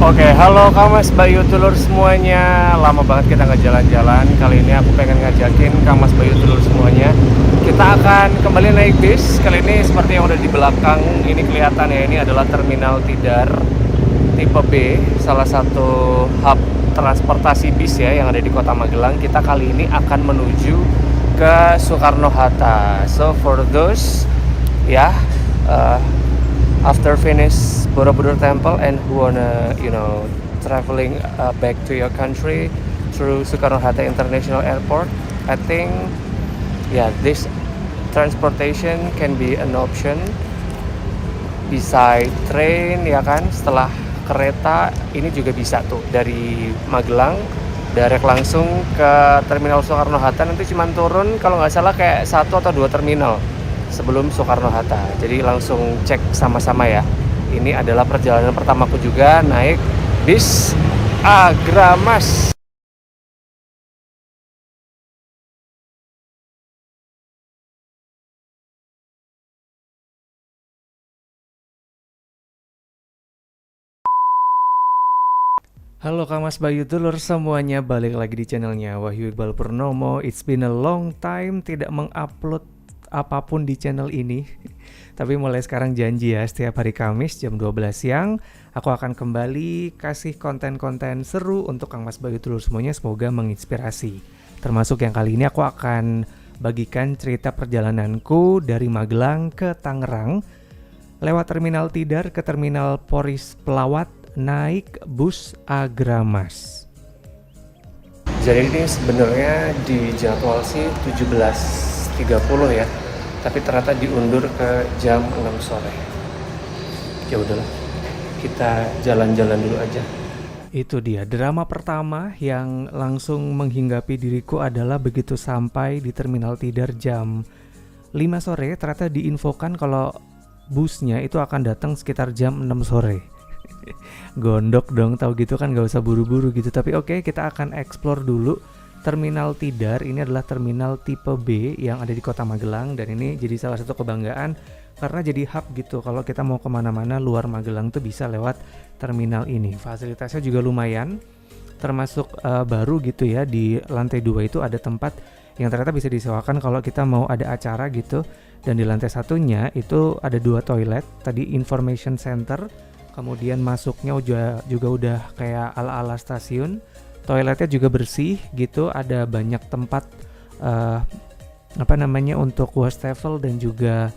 Oke, halo Kang Mas Bayu Tulur semuanya. Lama banget kita nggak jalan-jalan. Kali ini aku pengen ngajakin Kang Mas Bayu Tulur semuanya. Kita akan kembali naik bis. Kali ini seperti yang udah di belakang ini kelihatan ya, ini adalah Terminal Tidar tipe B, salah satu hub transportasi bis ya yang ada di Kota Magelang. Kita kali ini akan menuju ke Soekarno-Hatta. So for those ya, after finish Borobudur Temple and who wanna traveling back to your country through Soekarno-Hatta International Airport, I think this transportation can be an option beside train ya kan. Setelah kereta ini juga bisa tuh dari Magelang direct langsung ke Terminal Soekarno-Hatta. Nanti cuma turun kalau nggak salah kayak 1 atau 2 terminal sebelum Soekarno-Hatta. Jadi langsung cek sama-sama ya. Ini adalah perjalanan pertamaku juga naik bis Agramas. Halo Kang Mas Bayu Tulur semuanya, balik lagi di channelnya Wahyu Iqbal Purnomo. It's been a long time tidak mengupload apapun di channel ini. Tapi mulai sekarang janji ya, setiap hari Kamis jam 12 siang aku akan kembali kasih konten-konten seru untuk Kang Mas Bayu Tulur semuanya, semoga menginspirasi. Termasuk yang kali ini aku akan bagikan cerita perjalananku dari Magelang ke Tangerang lewat Terminal Tidar ke Terminal Poris Pelawat naik bus Agramas. Jadi ini sebenarnya di jadwal sih 17.30 ya, tapi ternyata diundur ke jam 6 sore. Ya udahlah, kita jalan-jalan dulu aja. Itu dia drama pertama yang langsung menghinggapi diriku adalah begitu sampai di Terminal Tidar jam 5 sore, ternyata diinfokan kalau busnya itu akan datang sekitar jam 6 sore. Gondok dong, tahu gitu kan, gak usah buru-buru gitu. Tapi oke, kita akan explore dulu Terminal Tidar. Ini adalah terminal tipe B yang ada di Kota Magelang, dan ini jadi salah satu kebanggaan karena jadi hub gitu. Kalau kita mau kemana-mana luar Magelang tuh bisa lewat terminal ini. Fasilitasnya juga lumayan, termasuk baru gitu ya. Di lantai 2 itu ada tempat yang ternyata bisa disewakan kalau kita mau ada acara gitu. Dan di lantai satunya itu ada 2 toilet, tadi information center. Kemudian masuknya juga udah kayak ala-ala stasiun. Toiletnya juga bersih gitu, ada banyak tempat untuk wastafel dan juga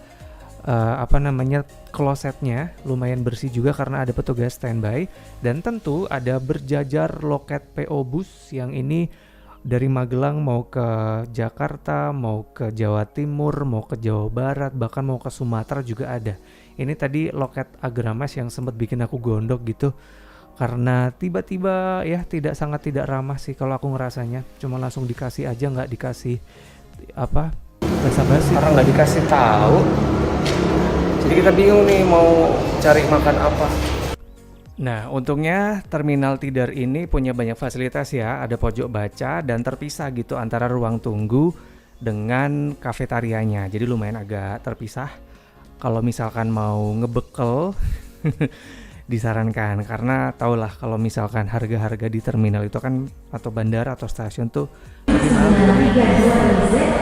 klosetnya lumayan bersih juga karena ada petugas standby. Dan tentu ada berjajar loket PO bus yang ini dari Magelang mau ke Jakarta, mau ke Jawa Timur, mau ke Jawa Barat, bahkan mau ke Sumatera juga ada. Ini tadi loket Agramas yang sempat bikin aku gondok gitu, karena tiba-tiba ya sangat tidak ramah sih kalau aku ngerasanya. Cuma langsung dikasih aja, nggak dikasih basa-basi. Karena nggak dikasih tahu, jadi kita bingung nih mau cari makan apa. Nah, untungnya Terminal Tidar ini punya banyak fasilitas ya. Ada pojok baca dan terpisah gitu antara ruang tunggu dengan kafetarianya. Jadi lumayan agak terpisah. Kalau misalkan mau ngebekel disarankan, karena tahulah kalau misalkan harga-harga di terminal itu kan, atau bandara atau stasiun tuh lebih mahal.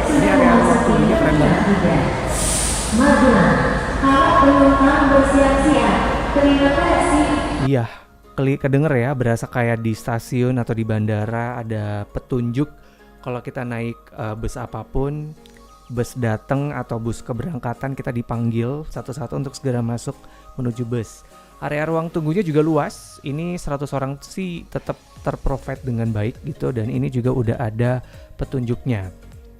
Ini area ruang tunggunya keren banget. Magelang, harap penumpang bersiap-siap. Terima kasih. Iya, kedenger ya, berasa kayak di stasiun atau di bandara ada petunjuk kalau kita naik bus apapun, bus datang atau bus keberangkatan, kita dipanggil satu-satu untuk segera masuk menuju bus. Area ruang tunggunya juga luas. Ini 100 orang sih tetap terprovide dengan baik gitu, dan ini juga udah ada petunjuknya.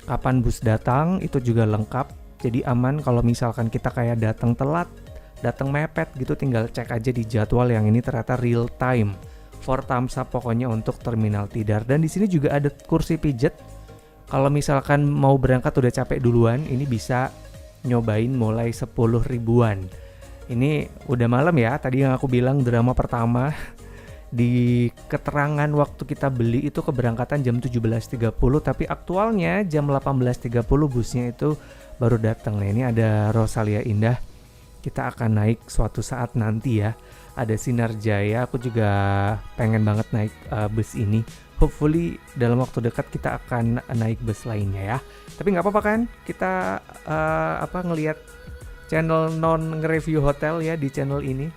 Kapan bus datang itu juga lengkap. Jadi aman kalau misalkan kita kayak datang telat, datang mepet gitu, tinggal cek aja di jadwal yang ini ternyata real time. 4 thumbs up pokoknya untuk Terminal Tidar. Dan di sini juga ada kursi pijet. Kalau misalkan mau berangkat udah capek duluan, ini bisa nyobain mulai 10 ribuan. Ini udah malam ya, tadi yang aku bilang drama pertama. Di keterangan waktu kita beli itu keberangkatan jam 17.30, tapi aktualnya jam 18.30 busnya itu baru datang. Nah, ini ada Rosalia Indah. Kita akan naik suatu saat nanti ya. ada Sinar Jaya. Aku juga pengen banget naik bus ini. Hopefully dalam waktu dekat kita akan naik bus lainnya ya. Tapi nggak apa-apa kan? Kita ngelihat channel non nge-review hotel ya di channel ini.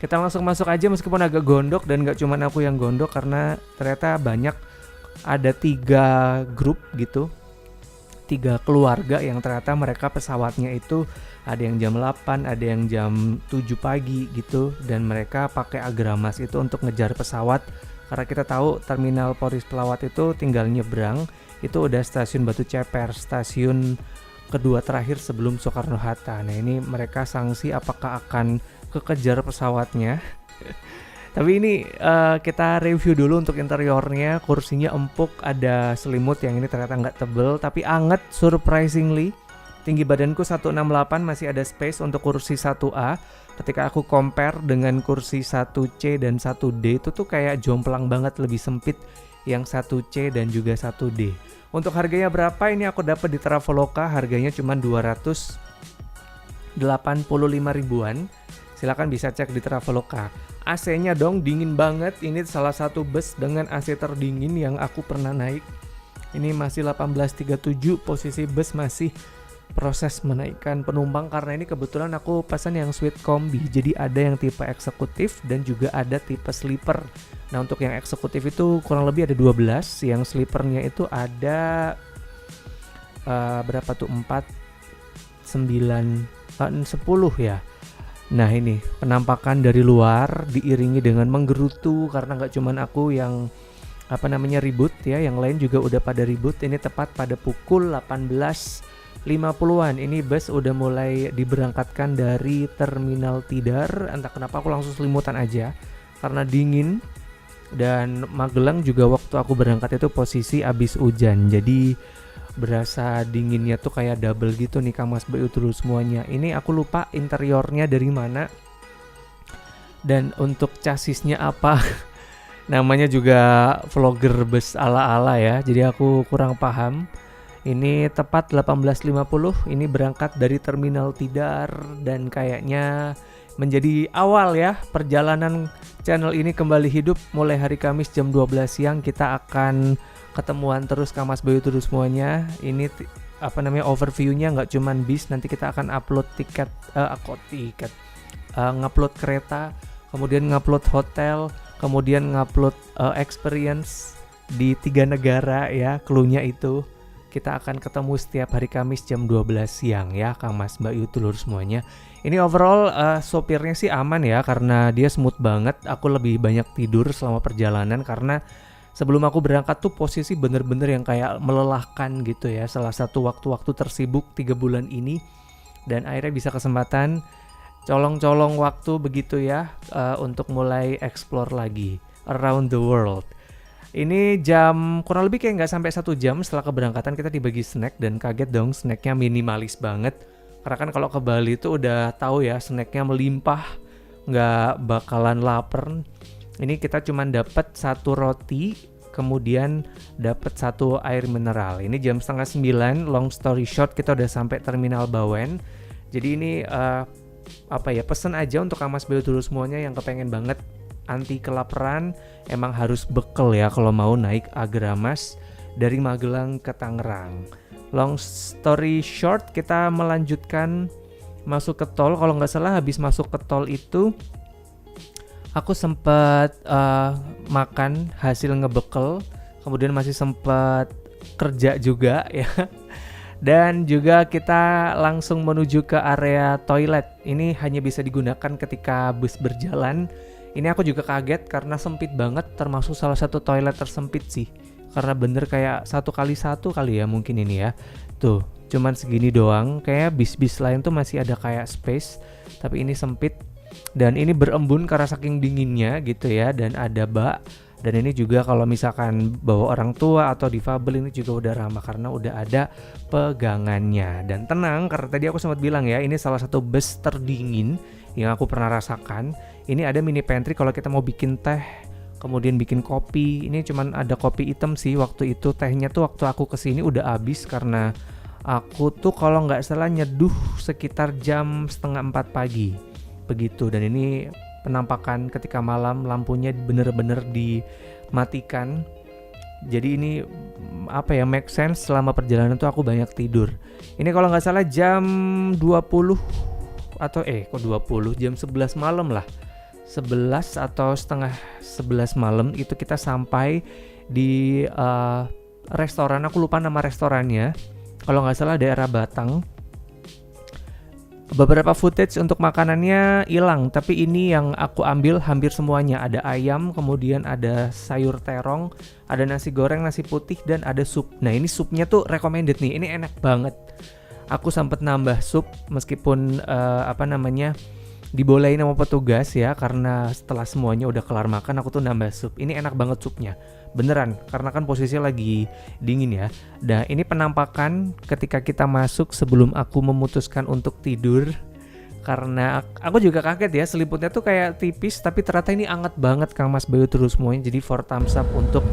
Kita langsung masuk aja meskipun agak gondok, dan gak cuma aku yang gondok karena ternyata banyak, ada 3 grup gitu, 3 keluarga yang ternyata mereka pesawatnya itu ada yang jam 8, ada yang jam 7 pagi gitu, dan mereka pakai Agramas itu untuk ngejar pesawat. Karena kita tahu terminal Poris Pelawat itu tinggal nyebrang, itu udah stasiun Batu Ceper, stasiun kedua terakhir sebelum Soekarno-Hatta. Nah ini mereka sanksi apakah akan kekejar pesawatnya. Tapi ini kita review dulu untuk interiornya. Kursinya empuk, ada selimut yang ini ternyata nggak tebel tapi anget surprisingly. Tinggi badanku 168, masih ada space untuk kursi 1A. Ketika aku compare dengan kursi 1C dan 1D itu tuh kayak jomplang banget, lebih sempit yang 1C dan juga 1D. Untuk harganya berapa? Ini aku dapat di Traveloka, harganya cuma 285 ribuan. Silakan bisa cek di Traveloka. AC-nya dong dingin banget. Ini salah satu bus dengan AC terdingin yang aku pernah naik. Ini masih 1837, posisi bus masih proses menaikkan penumpang karena ini kebetulan aku pesan yang suite kombi. Jadi ada yang tipe eksekutif dan juga ada tipe sleeper. Nah, untuk yang eksekutif itu kurang lebih ada 12, yang sleepernya itu ada berapa tuh? 4 9 10 ya. Nah ini penampakan dari luar diiringi dengan menggerutu karena nggak cuman aku yang ribut ya, yang lain juga udah pada ribut. Ini tepat pada pukul 18.50-an. Ini bus udah mulai diberangkatkan dari Terminal Tidar. Entah kenapa aku langsung selimutan aja karena dingin. Dan Magelang juga waktu aku berangkat itu posisi abis hujan, jadi berasa dinginnya tuh kayak double gitu nih Kamas Bayu terus semuanya. Ini aku lupa interiornya dari mana dan untuk chassisnya apa. Namanya juga vlogger bus ala-ala ya, jadi aku kurang paham. Ini tepat 18.50, ini berangkat dari Terminal Tidar dan kayaknya menjadi awal ya perjalanan channel ini kembali hidup. Mulai hari Kamis jam 12 siang kita akan ketemuan terus Kamas Bayu terus semuanya. Ini overviewnya nggak cuman bis, nanti kita akan upload ngupload kereta, kemudian ngupload hotel, kemudian ngupload experience di 3 negara ya. Cluenya itu kita akan ketemu setiap hari Kamis jam 12 siang ya Kamas Bayu telur semuanya. Ini overall sopirnya sih aman ya karena dia smooth banget. Aku lebih banyak tidur selama perjalanan karena sebelum aku berangkat tuh posisi bener-bener yang kayak melelahkan gitu ya. Salah satu waktu-waktu tersibuk 3 bulan ini. Dan akhirnya bisa kesempatan colong-colong waktu begitu ya untuk mulai explore lagi around the world. Ini jam kurang lebih kayak nggak sampai 1 jam setelah keberangkatan kita dibagi snack. Dan kaget dong, snacknya minimalis banget. Karena kan kalau ke Bali tuh udah tahu ya snacknya melimpah, nggak bakalan lapar. Ini kita cuma dapat 1 roti, kemudian dapat 1 air mineral. Ini jam 8:30, long story short kita udah sampai Terminal Bawen. Jadi ini pesen aja untuk Kamas Bayu dulu semuanya yang kepengen banget anti kelaparan. Emang harus bekel ya kalau mau naik Agramas dari Magelang ke Tangerang. Long story short kita melanjutkan masuk ke tol. Kalau nggak salah habis masuk ke tol itu aku sempat makan hasil ngebekel, kemudian masih sempat kerja juga ya. Dan juga kita langsung menuju ke area toilet. Ini hanya bisa digunakan ketika bus berjalan. Ini aku juga kaget karena sempit banget, termasuk salah satu toilet tersempit sih. Karena bener kayak 1x1 kali ya mungkin ini ya. Tuh, cuman segini doang. Kayak bis-bis lain tuh masih ada kayak space, tapi ini sempit. Dan ini berembun karena saking dinginnya gitu ya. Dan ada bak. Dan ini juga kalau misalkan bawa orang tua atau difabel ini juga udah ramah karena udah ada pegangannya. Dan tenang, karena tadi aku sempat bilang ya, ini salah satu bus terdingin yang aku pernah rasakan. Ini ada mini pantry kalau kita mau bikin teh, kemudian bikin kopi. Ini cuman ada kopi hitam sih waktu itu. Tehnya tuh waktu aku kesini udah habis karena aku tuh kalau nggak salah nyeduh sekitar jam 3:30 pagi begitu. Dan ini penampakan ketika malam, lampunya bener-bener dimatikan. Jadi ini make sense, selama perjalanan tuh aku banyak tidur. Ini kalau nggak salah jam 20 atau kok 20, jam 11 malam lah. 11 atau setengah 11 malam itu kita sampai di restoran, aku lupa nama restorannya. Kalau nggak salah daerah Batang. Beberapa footage untuk makanannya hilang, tapi ini yang aku ambil hampir semuanya. Ada ayam, kemudian ada sayur terong, ada nasi goreng, nasi putih, dan ada sup. Nah ini supnya tuh recommended nih, ini enak banget. Aku sempet nambah sup meskipun dibolehin sama petugas ya, karena setelah semuanya udah kelar makan aku tuh nambah sup. Ini enak banget supnya, beneran, karena kan posisinya lagi dingin ya. Nah ini penampakan ketika kita masuk sebelum aku memutuskan untuk tidur, karena aku juga kaget ya, selimutnya tuh kayak tipis tapi ternyata ini anget banget Kang Mas Bayu terus semuanya. Jadi 4 thumbs up untuk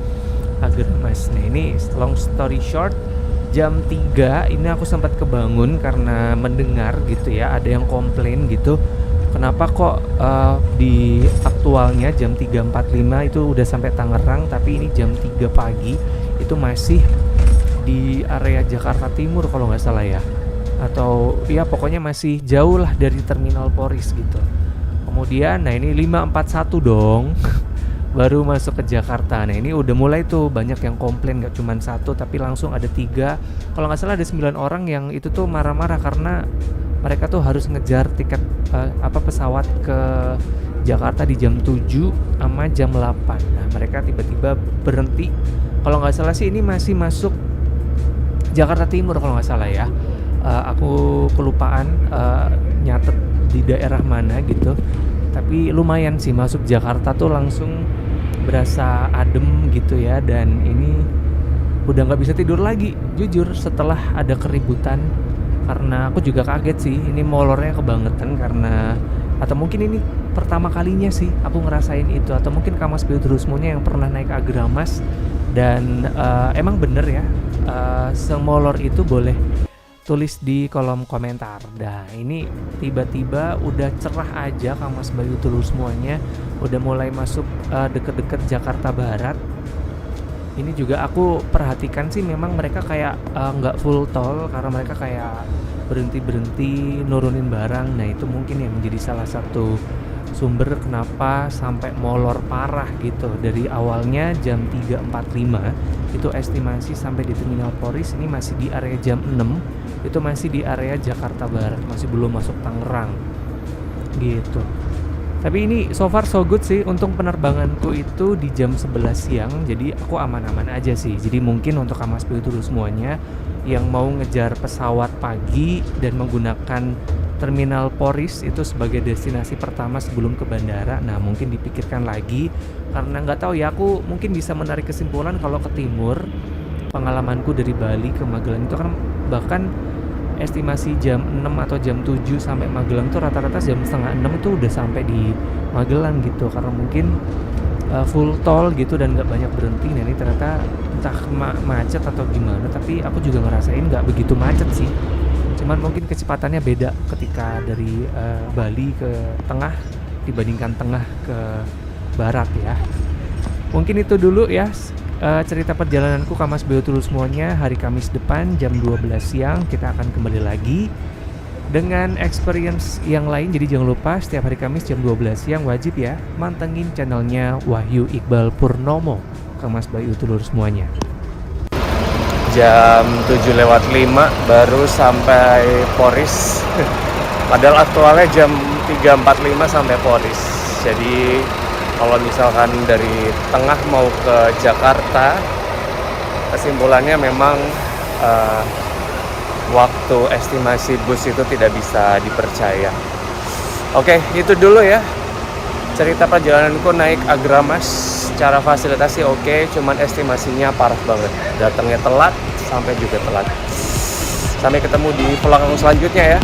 Agramas. Nah ini long story short, jam 3 ini aku sempat kebangun karena mendengar gitu ya, ada yang komplain gitu, kenapa kok di aktualnya jam 3.45 itu udah sampai Tangerang, tapi ini jam 3 pagi itu masih di area Jakarta Timur kalau nggak salah ya, atau ya pokoknya masih jauh lah dari Terminal Poris gitu. Kemudian nah ini 5.41 dong baru masuk ke Jakarta. Nah ini udah mulai tuh banyak yang komplain, gak cuma satu tapi langsung ada 3, kalau nggak salah ada 9 orang yang itu tuh marah-marah karena mereka tuh harus ngejar tiket pesawat ke Jakarta di jam 7 sama jam 8. Nah mereka tiba-tiba berhenti, kalau nggak salah sih ini masih masuk Jakarta Timur kalau nggak salah ya. Aku kelupaan nyatet di daerah mana gitu, tapi lumayan sih masuk Jakarta tuh langsung berasa adem gitu ya. Dan ini udah nggak bisa tidur lagi jujur setelah ada keributan, karena aku juga kaget sih, ini molornya kebangetan karena, atau mungkin ini pertama kalinya sih aku ngerasain itu, atau mungkin Kang Mas Bayu terus semuanya yang pernah naik Agramas. Dan emang bener ya, semolor itu boleh tulis di kolom komentar. Nah ini tiba-tiba udah cerah aja Kang Mas Bayu terus semuanya, udah mulai masuk deket-deket Jakarta Barat. Ini juga aku perhatikan sih, memang mereka kayak nggak full tol, karena mereka kayak berhenti-berhenti nurunin barang. Nah itu mungkin yang menjadi salah satu sumber kenapa sampai molor parah gitu. Dari awalnya jam 3.45 itu estimasi sampai di Terminal Poris ini masih di area jam 6, itu masih di area Jakarta Barat, masih belum masuk Tangerang gitu. Tapi ini so far so good sih. Untung penerbanganku itu di jam 11 siang, jadi aku aman-aman aja sih. Jadi mungkin untuk Kang Mas Bayu dulu semuanya yang mau ngejar pesawat pagi dan menggunakan Terminal Poris itu sebagai destinasi pertama sebelum ke bandara, nah mungkin dipikirkan lagi, karena nggak tahu ya, aku mungkin bisa menarik kesimpulan kalau ke timur, pengalamanku dari Bali ke Magelang itu kan bahkan estimasi jam 6 atau jam 7 sampai Magelang tuh rata-rata jam setengah 6 itu udah sampai di Magelang gitu, karena mungkin full tol gitu dan nggak banyak berhenti. Nah ini ternyata entah macet atau gimana, tapi aku juga ngerasain nggak begitu macet sih, cuman mungkin kecepatannya beda ketika dari Bali ke tengah dibandingkan tengah ke barat ya. Mungkin itu dulu ya cerita perjalananku Kang Mas Bayu terus semuanya. Hari Kamis depan jam 12 siang kita akan kembali lagi dengan experience yang lain. Jadi jangan lupa setiap hari Kamis jam 12 siang wajib ya mantengin channelnya Wahyu Iqbal Purnomo Kang Mas Bayu terus semuanya. Jam 7:05 baru sampai Poris. Padahal aktualnya jam 3.45 sampai Poris. Jadi kalau misalkan dari tengah mau ke Jakarta, kesimpulannya memang waktu estimasi bus itu tidak bisa dipercaya. Oke, itu dulu ya cerita perjalananku naik Agramas. Secara fasilitas sih oke, cuman estimasinya parah banget. Datangnya telat, sampai juga telat. Sampai ketemu di vlog selanjutnya ya.